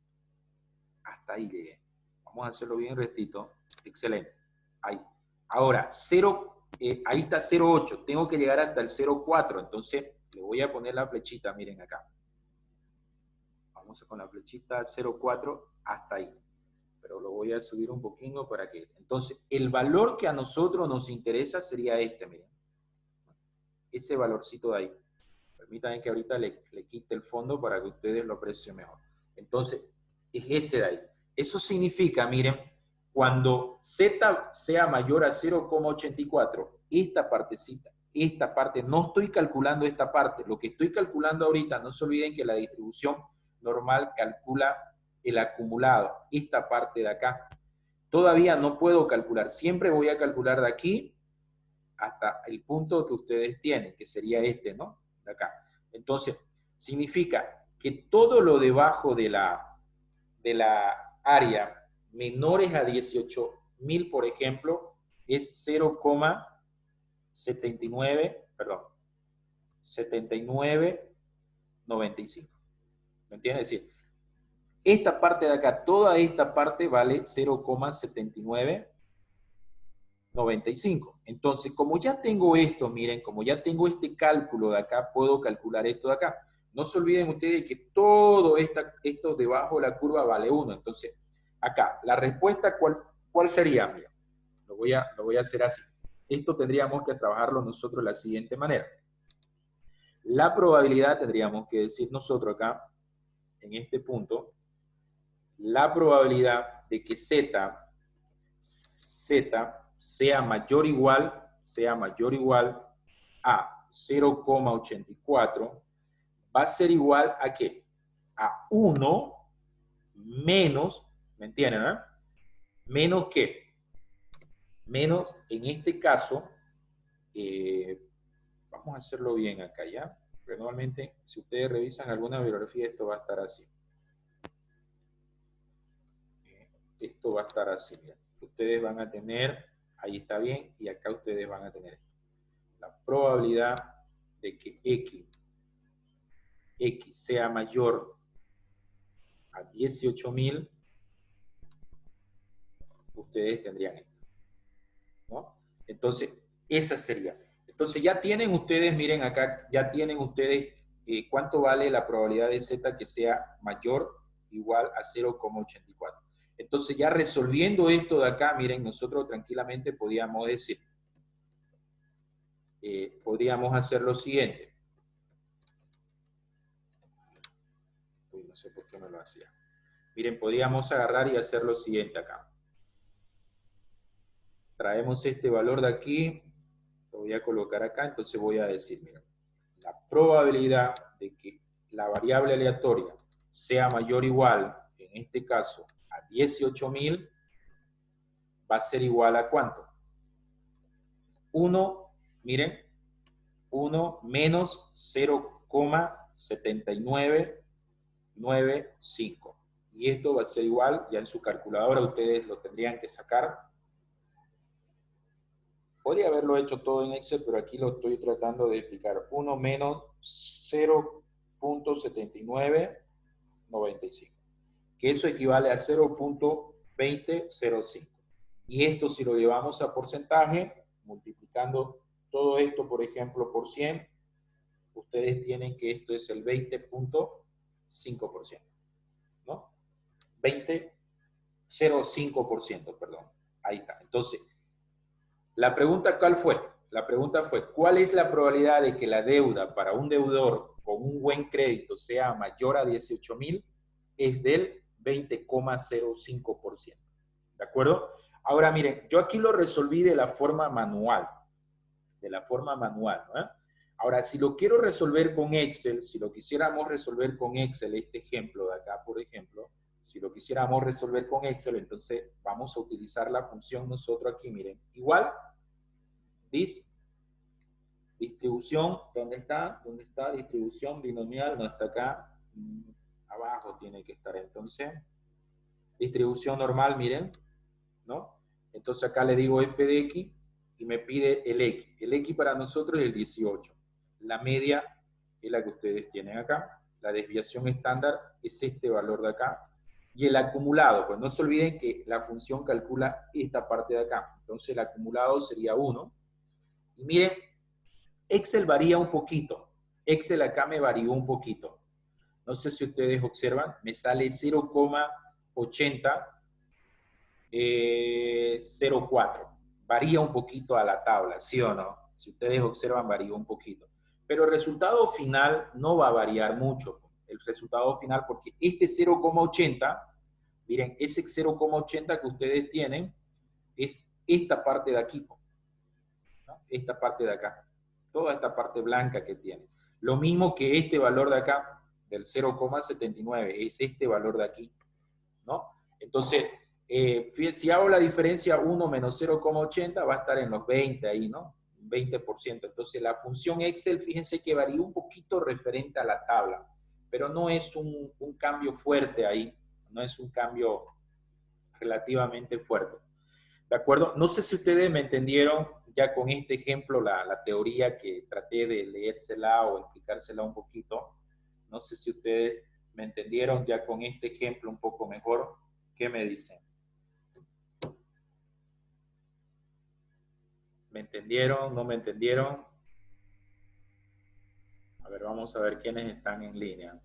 [SPEAKER 1] Hasta ahí llegué. Vamos a hacerlo bien rectito. Excelente. Ahí. Ahora, 0, ahí está 0,8. Tengo que llegar hasta el 0,4. Entonces, le voy a poner la flechita, miren acá. Vamos con la flechita 0,4 hasta ahí. Pero lo voy a subir un poquito para que... Entonces, el valor que a nosotros nos interesa sería este, miren. Ese valorcito de ahí. Permítanme que ahorita le quite el fondo para que ustedes lo aprecien mejor. Entonces, es ese de ahí. Eso significa, miren, cuando Z sea mayor a 0,84, esta partecita, esta parte, no estoy calculando esta parte. Lo que estoy calculando ahorita, no se olviden que la distribución normal calcula el acumulado, esta parte de acá. Todavía no puedo calcular, siempre voy a calcular de aquí hasta el punto que ustedes tienen, que sería este, ¿no? De acá. Entonces, significa que todo lo debajo de la área menores a 18.000, por ejemplo, es 79.95. ¿Me entiendes? Es decir, esta parte de acá, toda esta parte vale 0,7995. Entonces, como ya tengo esto, miren, como ya tengo este cálculo de acá, puedo calcular esto de acá. No se olviden ustedes que todo esto debajo de la curva vale 1. Entonces, acá, la respuesta, ¿cuál sería? Mira, lo voy a hacer así. Esto tendríamos que trabajarlo nosotros de la siguiente manera. La probabilidad, tendríamos que decir nosotros acá, en este punto, la probabilidad de que Z sea mayor o igual a 0,84 va a ser igual a ¿qué? A 1 menos, ¿me entienden? Menos ¿qué? Menos, en este caso, vamos a hacerlo bien acá, ¿ya? Porque normalmente, si ustedes revisan alguna bibliografía, esto va a estar así. Esto va a estar así, ¿ya? Ustedes van a tener, ahí está bien, y acá ustedes van a tener la probabilidad de que X sea mayor a 18.000, ustedes tendrían esto, ¿no? Entonces, esa sería. Entonces, ya tienen ustedes, miren acá, ya tienen ustedes cuánto vale la probabilidad de Z que sea mayor o igual a 0,84. Entonces, ya resolviendo esto de acá, miren, nosotros tranquilamente podíamos decir, podríamos hacer lo siguiente. Uy, no sé por qué no lo hacía. Miren, podríamos agarrar y hacer lo siguiente acá. Traemos este valor de aquí, lo voy a colocar acá, entonces voy a decir, miren, la probabilidad de que la variable aleatoria sea mayor o igual, en este caso, a 18.000, va a ser igual a ¿cuánto? 1, miren, 1 menos 0,7995. Y esto va a ser igual, ya en su calculadora ustedes lo tendrían que sacar. Podría haberlo hecho todo en Excel, pero aquí lo estoy tratando de explicar. 1 menos 0,7995. Que eso equivale a 0,2005. Y esto si lo llevamos a porcentaje, multiplicando todo esto, por ejemplo, por 100, ustedes tienen que esto es el 20,5%, ¿no? 20,05%, perdón. Ahí está. Entonces, la pregunta, ¿cuál fue? La pregunta fue, ¿cuál es la probabilidad de que la deuda para un deudor con un buen crédito sea mayor a 18.000? Es del 20,05%. ¿De acuerdo? Ahora, miren, yo aquí lo resolví de la forma manual. ¿No? Ahora, si lo quiero resolver con Excel, si lo quisiéramos resolver con Excel, este ejemplo de acá, por ejemplo, si lo quisiéramos resolver con Excel, entonces vamos a utilizar la función nosotros aquí, miren, igual, distribución, ¿dónde está? ¿Dónde está? Distribución binomial, no está acá, abajo tiene que estar, entonces, distribución normal, miren, ¿no? Entonces acá le digo f de x y me pide el x. El x para nosotros es el 18. la media es la que ustedes tienen acá, la desviación estándar es este valor de acá, y el acumulado, pues no se olviden que la función calcula esta parte de acá, entonces el acumulado sería 1, y miren, Excel varía un poquito, Excel acá me varió un poquito, no sé si ustedes observan, me sale 0,80, 0,4. Varía un poquito a la tabla, ¿sí o no? Si ustedes observan, varía un poquito. Pero el resultado final no va a variar mucho. El resultado final, porque este 0,80, miren, ese 0,80 que ustedes tienen es esta parte de aquí, ¿no? Esta parte de acá. Toda esta parte blanca que tiene. Lo mismo que este valor de acá, del 0,79, es este valor de aquí, ¿no? Entonces, si hago la diferencia 1 menos 0,80 va a estar en los 20 ahí, ¿no? 20%. Entonces, la función Excel, fíjense que varía un poquito referente a la tabla, pero no es un cambio fuerte ahí, no es un cambio relativamente fuerte. ¿De acuerdo? No sé si ustedes me entendieron ya con este ejemplo la teoría que traté de leérsela o explicársela un poquito. No sé si ustedes me entendieron ya con este ejemplo un poco mejor. ¿Qué me dicen? ¿Me entendieron? ¿No me entendieron? A ver, vamos a ver quiénes están en línea.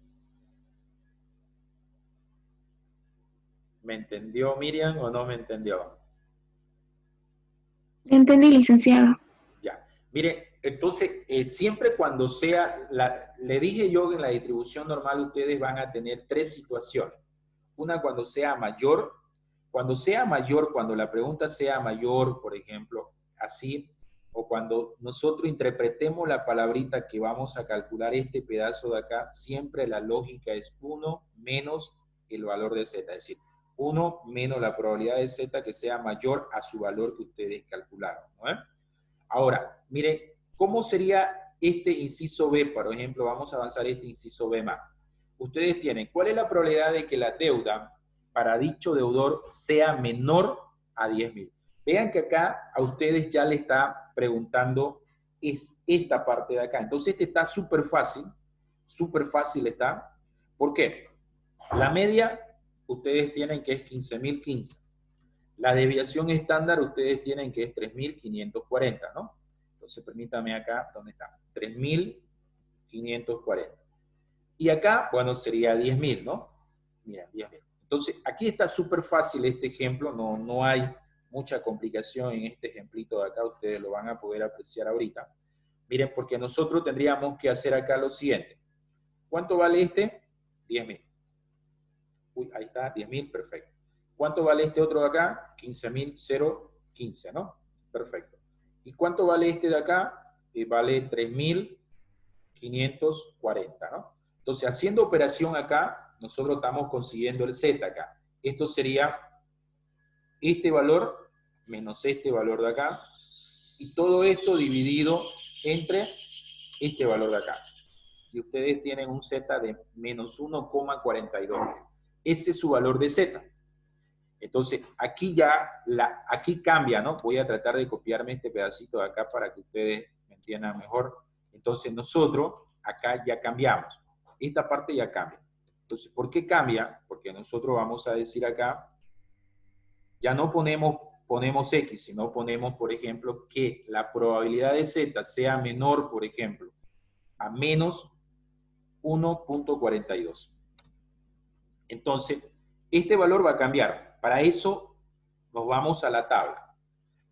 [SPEAKER 1] ¿Me entendió Miriam o no me entendió?
[SPEAKER 2] Entendí, licenciado.
[SPEAKER 1] Ya. Mire, entonces, siempre cuando sea, le dije yo que en la distribución normal ustedes van a tener tres situaciones. Una cuando sea mayor, cuando la pregunta sea mayor, por ejemplo, así, o cuando nosotros interpretemos la palabrita que vamos a calcular este pedazo de acá, siempre la lógica es 1 menos el valor de z, es decir, 1 menos la probabilidad de z que sea mayor a su valor que ustedes calcularon, ¿no? Ahora, miren, ¿cómo sería este inciso B? Por ejemplo, vamos a avanzar este inciso B más. Ustedes tienen, ¿cuál es la probabilidad de que la deuda para dicho deudor sea menor a 10.000? Vean que acá a ustedes ya le está preguntando es esta parte de acá. Entonces este está súper fácil está. ¿Por qué? La media ustedes tienen que es 15.015. La desviación estándar ustedes tienen que es 3.540, ¿no? Entonces permítame acá, ¿dónde está? 3.540. Y acá, bueno, sería 10.000, ¿no? Mira, 10.000. Entonces, aquí está súper fácil este ejemplo, no hay mucha complicación en este ejemplito de acá, ustedes lo van a poder apreciar ahorita. Miren, porque nosotros tendríamos que hacer acá lo siguiente. ¿Cuánto vale este? 10.000. Uy, ahí está, 10.000, perfecto. ¿Cuánto vale este otro de acá? 15.015, ¿no? Perfecto. ¿Y cuánto vale este de acá? Vale 3.540, ¿no? Entonces, haciendo operación acá, nosotros estamos consiguiendo el Z acá. Esto sería este valor menos este valor de acá. Y todo esto dividido entre este valor de acá. Y ustedes tienen un Z de menos 1,42. Ese es su valor de Z. Entonces, aquí aquí cambia, ¿no? Voy a tratar de copiarme este pedacito de acá para que ustedes me entiendan mejor. Entonces, nosotros acá ya cambiamos. Esta parte ya cambia. Entonces, ¿por qué cambia? Porque nosotros vamos a decir acá, ya no ponemos X, sino ponemos, por ejemplo, que la probabilidad de Z sea menor, por ejemplo, a menos 1,42. Entonces, este valor va a cambiar. Para eso nos vamos a la tabla.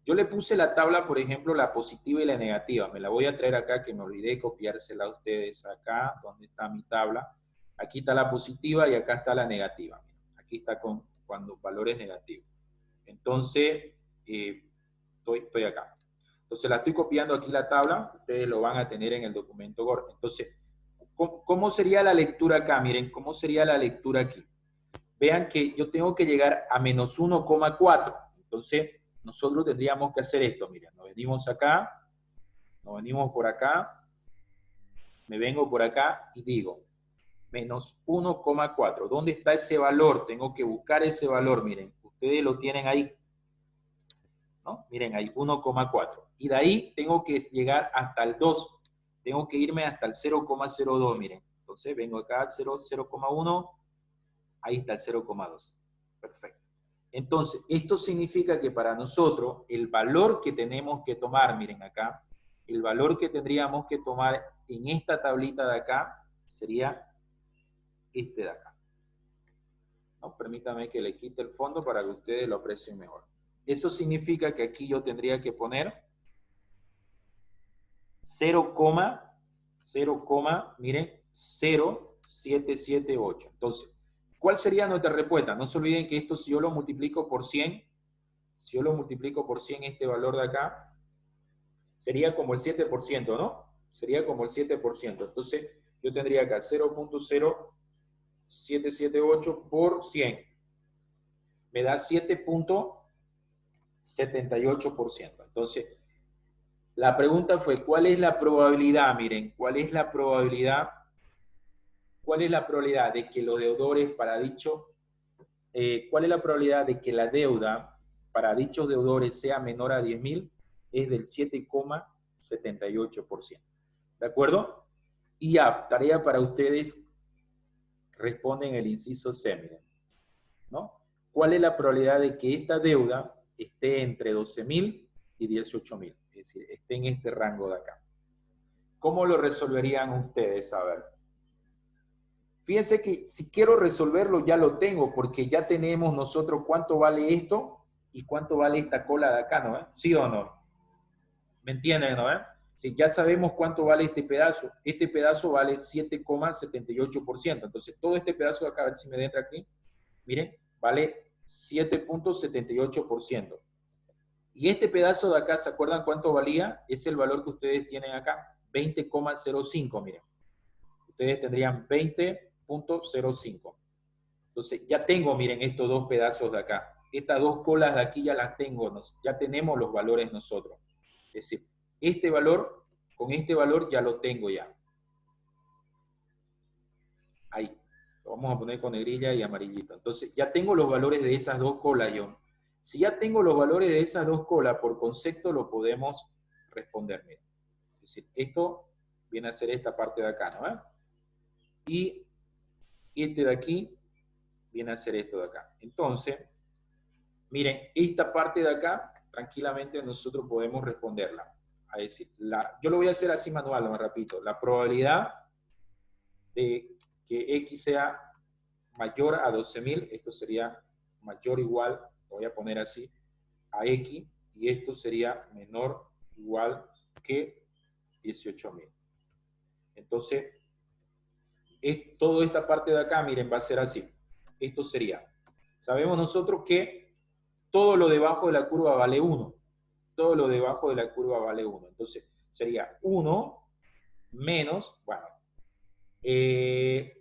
[SPEAKER 1] Yo le puse la tabla, por ejemplo, la positiva y la negativa. Me la voy a traer acá, que me olvidé de copiársela a ustedes acá, donde está mi tabla. Aquí está la positiva y acá está la negativa. Aquí está cuando valores negativos. Entonces, estoy acá. Entonces, la estoy copiando aquí la tabla. Ustedes lo van a tener en el documento Word. Entonces, ¿cómo sería la lectura acá? Miren, ¿cómo sería la lectura aquí? Vean que yo tengo que llegar a menos 1,4. Entonces, nosotros tendríamos que hacer esto. Miren, nos venimos acá, nos venimos por acá, me vengo por acá y digo, menos 1,4. ¿Dónde está ese valor? Tengo que buscar ese valor, miren. Ustedes lo tienen ahí, ¿no? Miren, ahí 1,4. Y de ahí tengo que llegar hasta el 2. tengo que irme hasta el 0,02, miren. Entonces vengo acá, 0,1, ahí está el 0,2. Perfecto. Entonces, esto significa que para nosotros, el valor que tenemos que tomar, miren acá, el valor que tendríamos que tomar en esta tablita de acá sería este de acá. ¿No? Permítame que le quite el fondo para que ustedes lo aprecien mejor. Eso significa que aquí yo tendría que poner 0, miren, 0,778. Entonces, ¿cuál sería nuestra respuesta? No se olviden que esto, si yo lo multiplico por 100, si yo lo multiplico por 100, este valor de acá, sería como el 7%, ¿no? Sería como el 7%. Entonces, yo tendría acá 0,0778 por 100. Me da 7,78%. Entonces, la pregunta fue, ¿cuál es la probabilidad? Miren, ¿cuál es la probabilidad? ¿Cuál es la probabilidad de que los deudores para dicho, cuál es la probabilidad de que la deuda para dichos deudores sea menor a 10.000? Es del 7,78%. ¿De acuerdo? Y ya, tarea para ustedes, responden el inciso C, miren, ¿no? ¿Cuál es la probabilidad de que esta deuda esté entre 12.000 y 18.000? Es decir, esté en este rango de acá. ¿Cómo lo resolverían ustedes? A ver. Fíjense que si quiero resolverlo ya lo tengo, porque ya tenemos nosotros cuánto vale esto y cuánto vale esta cola de acá, ¿no? ¿Sí o no? ¿Me entienden, no? Si ya sabemos cuánto vale este pedazo vale 7,78%. Entonces, todo este pedazo de acá, a ver si me entra aquí, miren, vale 7,78%. Y este pedazo de acá, ¿se acuerdan cuánto valía? Es el valor que ustedes tienen acá, 20,05, miren. Ustedes tendrían 20,05. Entonces, ya tengo, miren, estos dos pedazos de acá. Estas dos colas de aquí ya las tengo, ya tenemos los valores nosotros. Es decir, este valor, con este valor ya lo tengo ya. Ahí. Lo vamos a poner con negrilla y amarillito. Entonces, ya tengo los valores de esas dos colas yo. Si ya tengo los valores de esas dos colas, por concepto lo podemos responder. Miren. Es decir, esto viene a ser esta parte de acá, ¿no? Y este de aquí viene a ser esto de acá. Entonces, miren, esta parte de acá, tranquilamente nosotros podemos responderla. Es decir, yo lo voy a hacer así manual, me repito. La probabilidad de que X sea mayor a 12.000, esto sería mayor o igual, lo voy a poner así, a X, y esto sería menor o igual que 18.000. Entonces, toda esta parte de acá, miren, va a ser así. Esto sería, sabemos nosotros que todo lo debajo de la curva vale 1. Todo lo debajo de la curva vale 1. Entonces, sería 1 menos, bueno,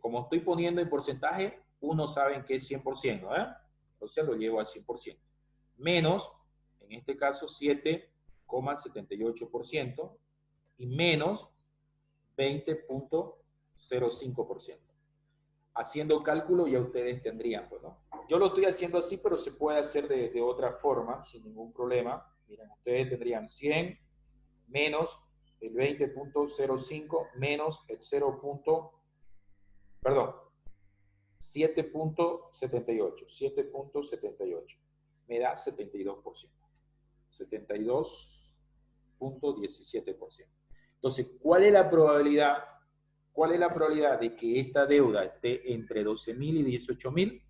[SPEAKER 1] como estoy poniendo en porcentaje, 1 saben que es 100%, ¿no? Entonces lo llevo al 100%. Menos, en este caso, 7,78% y menos 20,05%. Haciendo cálculo ya ustedes tendrían, pues, ¿no? Yo lo estoy haciendo así, pero se puede hacer de otra forma, sin ningún problema. Miren, ustedes tendrían 100 menos el 20,05 menos el 7,78. Me da 72%. 72,17%. Entonces, ¿cuál es la probabilidad? ¿Cuál es la probabilidad de que esta deuda esté entre 12.000 y 18.000?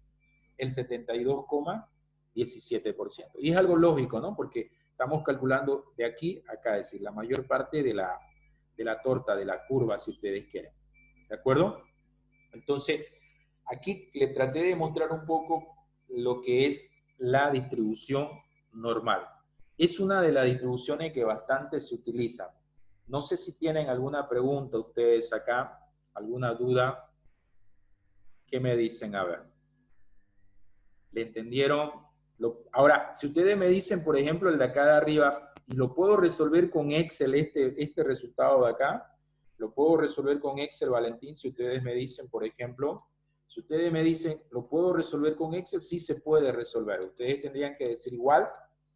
[SPEAKER 1] El 72,17%. Y es algo lógico, ¿no? Porque estamos calculando de aquí a acá, es decir, la mayor parte de la torta, de la curva, si ustedes quieren. ¿De acuerdo? Entonces, aquí le traté de mostrar un poco lo que es la distribución normal. Es una de las distribuciones que bastante se utiliza. No sé si tienen alguna pregunta ustedes acá, alguna duda. ¿Qué me dicen? A ver. ¿Le entendieron? Ahora, si ustedes me dicen, por ejemplo, el de acá de arriba, y lo puedo resolver con Excel, este resultado de acá, lo puedo resolver con Excel, Valentín, si ustedes me dicen, por ejemplo, si ustedes me dicen, ¿lo puedo resolver con Excel? Sí se puede resolver. Ustedes tendrían que decir igual,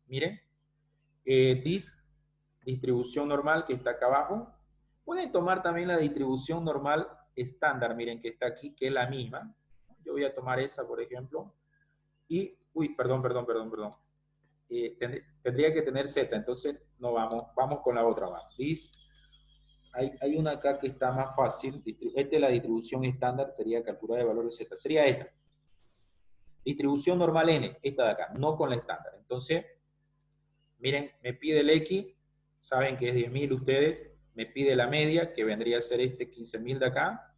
[SPEAKER 1] miren, distribución normal que está acá abajo, Pueden tomar también la distribución normal estándar, miren que está aquí, que es la misma. Yo voy a tomar esa, por ejemplo. Y, uy, perdón. Tendría que tener Z, entonces no vamos con la otra más. ¿Listo? Hay una acá que está más fácil. Esta es la distribución estándar, sería calcular el valor de Z. Sería esta. Distribución normal N, esta de acá, no con la estándar. Entonces, miren, me pide el X, saben que es 10.000 ustedes, me pide la media, que vendría a ser este 15.000 de acá,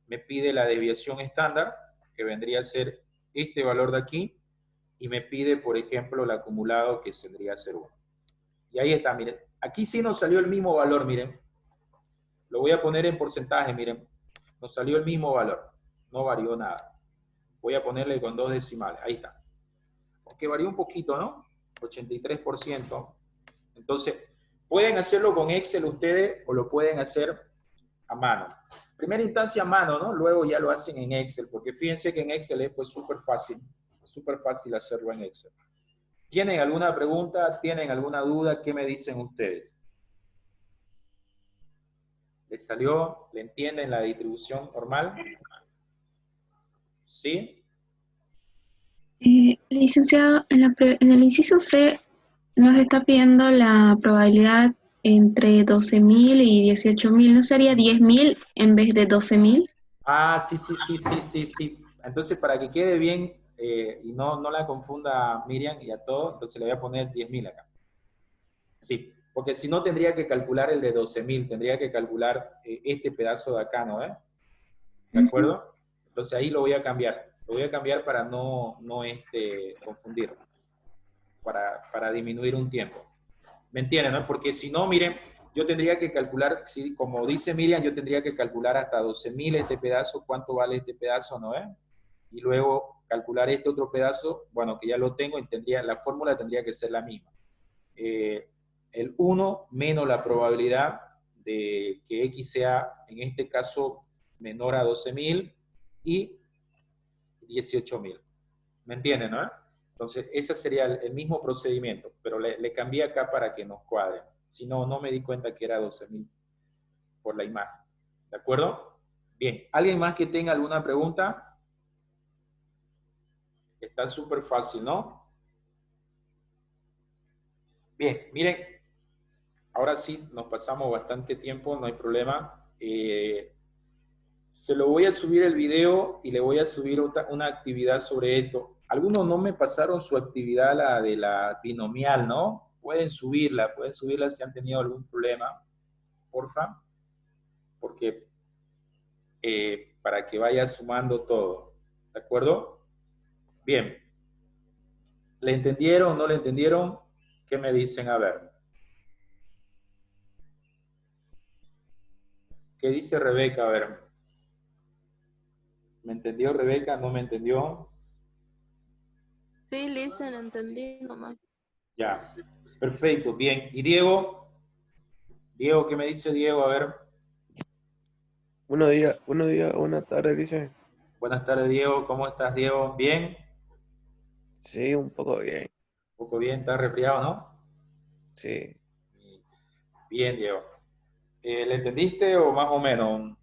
[SPEAKER 1] me pide la desviación estándar, que vendría a ser este valor de aquí, y me pide, por ejemplo, el acumulado, que vendría a ser 1. Y ahí está, miren. Aquí sí nos salió el mismo valor, miren. Lo voy a poner en porcentaje, miren. Nos salió el mismo valor. No varió nada. Voy a ponerle con 2 decimales. Ahí está. Aunque varió un poquito, ¿no? 83%. Entonces, pueden hacerlo con Excel ustedes o lo pueden hacer a mano. Primera instancia a mano, ¿no? Luego ya lo hacen en Excel, porque fíjense que en Excel es pues súper fácil hacerlo en Excel. ¿Tienen alguna pregunta? ¿Tienen alguna duda? ¿Qué me dicen ustedes? ¿Les salió? ¿Le entienden la distribución normal? ¿Sí?
[SPEAKER 2] Licenciado, en el inciso C nos está pidiendo la probabilidad entre 12.000 y 18.000. ¿No sería 10.000 en vez de 12.000?
[SPEAKER 1] Ah, sí. Entonces, para que quede bien y no la confunda a Miriam y a todo, entonces le voy a poner 10.000 acá. Sí, porque si no tendría que calcular el de 12.000, tendría que calcular este pedazo de acá, ¿no? ¿De
[SPEAKER 2] Ujú.
[SPEAKER 1] acuerdo? Entonces ahí lo voy a cambiar. Lo voy a cambiar para no confundir, para disminuir un tiempo. ¿Me entienden, no? Porque si no, miren, yo tendría que calcular, si, como dice Miriam, yo tendría que calcular hasta 12.000 este pedazo, cuánto vale este pedazo, ¿no? Y luego calcular este otro pedazo, bueno, que ya lo tengo, y la fórmula tendría que ser la misma. Eh, el 1 menos la probabilidad de que X sea, en este caso, menor a 12.000 y 18.000. ¿Me entienden, no? Entonces, ese sería el mismo procedimiento, pero le cambié acá para que nos cuadre. Si no, no me di cuenta que era 12.000 por la imagen. ¿De acuerdo? Bien. ¿Alguien más que tenga alguna pregunta? Está súper fácil, ¿no? Bien, miren, ahora sí nos pasamos bastante tiempo, no hay problema. Se lo voy a subir el video y le voy a subir una actividad sobre esto. Algunos no me pasaron su actividad, la de la binomial, ¿no? Pueden subirla si han tenido algún problema, porfa, porque para que vaya sumando todo. ¿De acuerdo? Bien. ¿Le entendieron o no le entendieron? ¿Qué me dicen? A ver. ¿Qué dice Rebeca? A ver. ¿Me entendió Rebeca? ¿No me entendió?
[SPEAKER 3] Sí, listen, entendí nomás.
[SPEAKER 1] Ya. Perfecto, bien. ¿Y Diego? Diego, ¿qué me dice Diego? A ver.
[SPEAKER 4] Buenos días, buenas tardes, dice.
[SPEAKER 1] Buenas tardes, Diego. ¿Cómo estás, Diego? ¿Bien?
[SPEAKER 4] Sí, un poco bien.
[SPEAKER 1] Un poco bien, ¿estás resfriado, no?
[SPEAKER 4] Sí,
[SPEAKER 1] Bien, Diego. ¿Le entendiste o más o menos?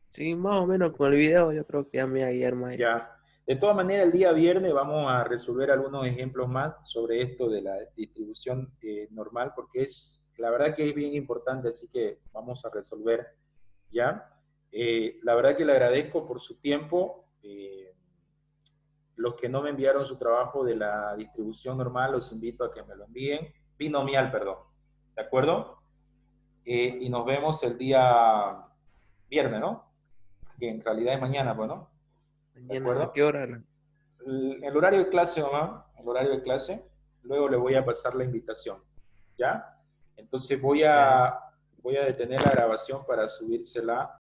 [SPEAKER 4] sí, más o menos con el video yo creo que ya me voy a guiar más.
[SPEAKER 1] Ya. De todas maneras, el día viernes vamos a resolver algunos ejemplos más sobre esto de la distribución normal, porque la verdad que es bien importante, así que vamos a resolver ya. La verdad que le agradezco por su tiempo. Los que no me enviaron su trabajo de la distribución normal, los invito a que me lo envíen. Binomial, perdón. ¿De acuerdo? Y nos vemos el día viernes, ¿no? Que en realidad es mañana, pues, ¿no? ¿De
[SPEAKER 4] Mañana, ¿a
[SPEAKER 1] acuerdo?
[SPEAKER 4] qué hora?
[SPEAKER 1] El horario de clase, mamá, el horario de clase, luego le voy a pasar la invitación, ¿ya? Entonces voy
[SPEAKER 4] Ya.
[SPEAKER 1] a, voy a detener la grabación para subírsela